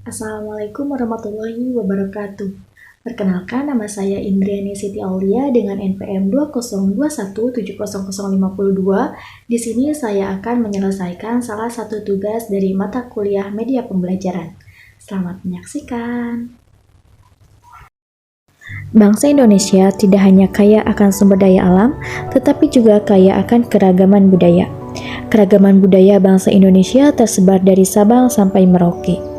Assalamualaikum warahmatullahi wabarakatuh. Perkenalkan, nama saya Indriani Siti Aulia dengan NPM 2021700502. Di sini saya akan menyelesaikan salah satu tugas dari mata kuliah media pembelajaran. Selamat menyaksikan. Bangsa Indonesia tidak hanya kaya akan sumber daya alam, tetapi juga kaya akan keragaman budaya. Keragaman budaya bangsa Indonesia tersebar dari Sabang sampai Merauke.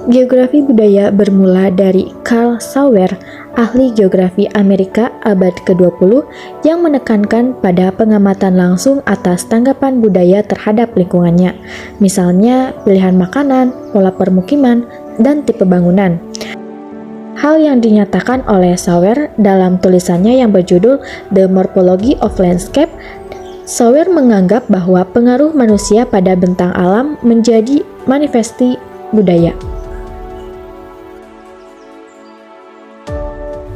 Geografi budaya bermula dari Carl Sauer, ahli geografi Amerika abad ke-20 yang menekankan pada pengamatan langsung atas tanggapan budaya terhadap lingkungannya, misalnya pilihan makanan, pola permukiman, dan tipe bangunan. Hal yang dinyatakan oleh Sauer dalam tulisannya yang berjudul The Morphology of Landscape. Sauer menganggap bahwa pengaruh manusia pada bentang alam menjadi manifesti budaya.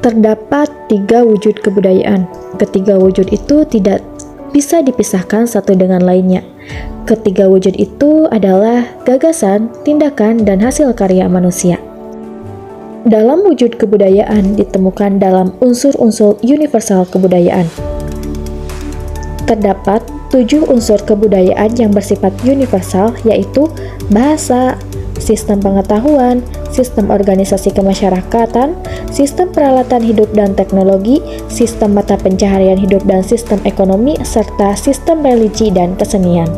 Terdapat 3 wujud kebudayaan. Ketiga wujud itu tidak bisa dipisahkan satu dengan lainnya. Ketiga wujud itu adalah gagasan, tindakan, dan hasil karya manusia. Dalam wujud kebudayaan ditemukan dalam unsur-unsur universal kebudayaan. Terdapat 7 unsur kebudayaan yang bersifat universal, yaitu bahasa, sistem pengetahuan, sistem organisasi kemasyarakatan, sistem peralatan hidup dan teknologi, sistem mata pencaharian hidup dan sistem ekonomi, serta sistem religi dan kesenian.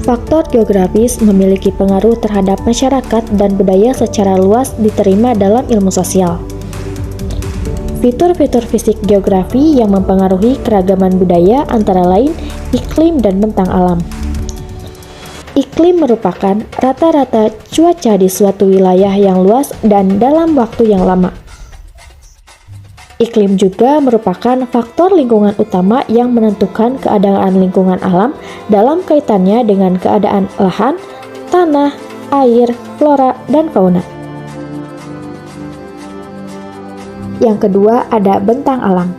Faktor geografis memiliki pengaruh terhadap masyarakat dan budaya secara luas diterima dalam ilmu sosial. Fitur-fitur fisik geografi yang mempengaruhi keragaman budaya antara lain iklim dan bentang alam. Iklim merupakan rata-rata cuaca di suatu wilayah yang luas dan dalam waktu yang lama. Iklim juga merupakan faktor lingkungan utama yang menentukan keadaan lingkungan alam dalam kaitannya dengan keadaan lahan, tanah, air, flora, dan fauna. Yang kedua ada bentang alam.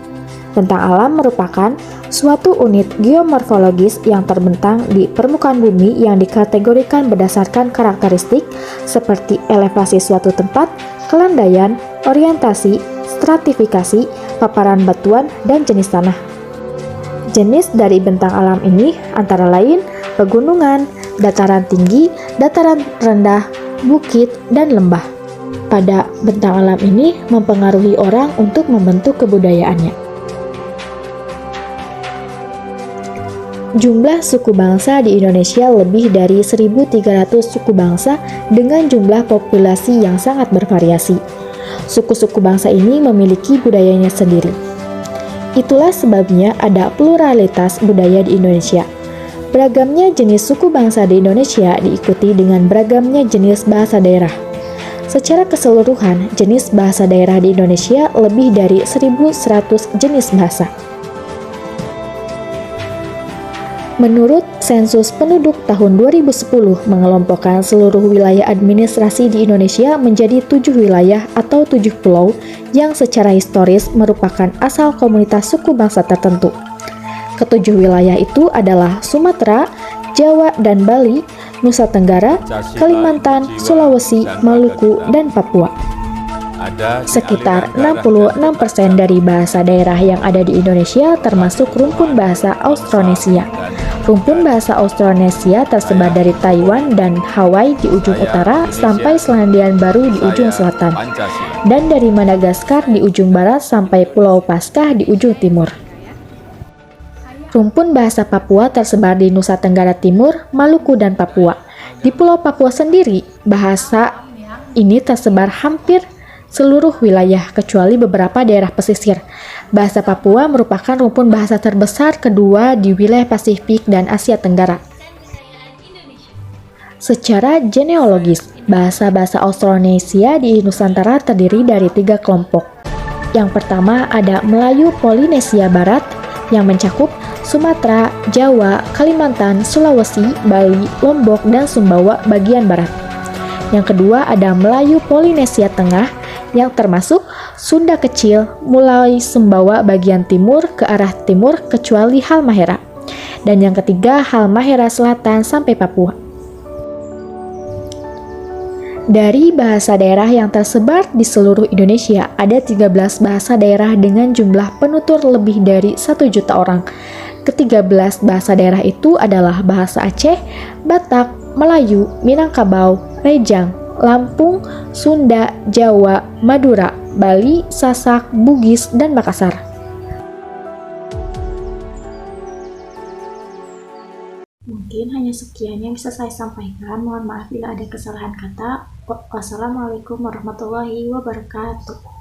Bentang alam merupakan suatu unit geomorfologis yang terbentang di permukaan bumi yang dikategorikan berdasarkan karakteristik seperti elevasi suatu tempat, kelandaian, orientasi, stratifikasi, paparan batuan, dan jenis tanah. Jenis dari bentang alam ini antara lain pegunungan, dataran tinggi, dataran rendah, bukit, dan lembah. Pada bentang alam ini mempengaruhi orang untuk membentuk kebudayaannya. Jumlah suku bangsa di Indonesia lebih dari 1.300 suku bangsa dengan jumlah populasi yang sangat bervariasi. Suku-suku bangsa ini memiliki budayanya sendiri. Itulah sebabnya ada pluralitas budaya di Indonesia. Beragamnya jenis suku bangsa di Indonesia diikuti dengan beragamnya jenis bahasa daerah. Secara keseluruhan, jenis bahasa daerah di Indonesia lebih dari 1.100 jenis bahasa. Menurut sensus penduduk tahun 2010 mengelompokkan seluruh wilayah administrasi di Indonesia menjadi 7 wilayah atau 7 pulau yang secara historis merupakan asal komunitas suku bangsa tertentu. Ketujuh wilayah itu adalah Sumatera, Jawa dan Bali, Nusa Tenggara, Kalimantan, Sulawesi, Maluku, dan Papua. Sekitar 66% dari bahasa daerah yang ada di Indonesia termasuk rumpun bahasa Austronesia. Rumpun bahasa Austronesia tersebar dari Taiwan dan Hawaii di ujung utara sampai Selandia Baru di ujung selatan, dan dari Madagaskar di ujung barat sampai Pulau Paskah di ujung timur. Rumpun bahasa Papua tersebar di Nusa Tenggara Timur, Maluku, dan Papua. Di Pulau Papua sendiri, bahasa ini tersebar hampir seluruh wilayah kecuali beberapa daerah pesisir. Bahasa Papua merupakan rumpun bahasa terbesar kedua di wilayah Pasifik dan Asia Tenggara. Secara genealogis, bahasa-bahasa Austronesia di Nusantara terdiri dari 3 kelompok, Yang pertama ada Melayu Polinesia Barat yang mencakup Sumatera, Jawa, Kalimantan, Sulawesi, Bali, Lombok, dan Sumbawa bagian barat. Yang kedua ada Melayu Polinesia Tengah yang termasuk Sunda Kecil mulai Sumbawa bagian timur ke arah timur kecuali Halmahera. Dan yang ketiga Halmahera Selatan sampai Papua. Dari bahasa daerah yang tersebar di seluruh Indonesia, ada 13 bahasa daerah dengan jumlah penutur lebih dari 1 juta orang. Ke-13 bahasa daerah itu adalah bahasa Aceh, Batak, Melayu, Minangkabau, Rejang, Lampung, Sunda, Jawa, Madura, Bali, Sasak, Bugis, dan Makassar. Mungkin hanya sekian yang bisa saya sampaikan. Mohon maaf bila ada kesalahan kata. Wassalamualaikum warahmatullahi wabarakatuh.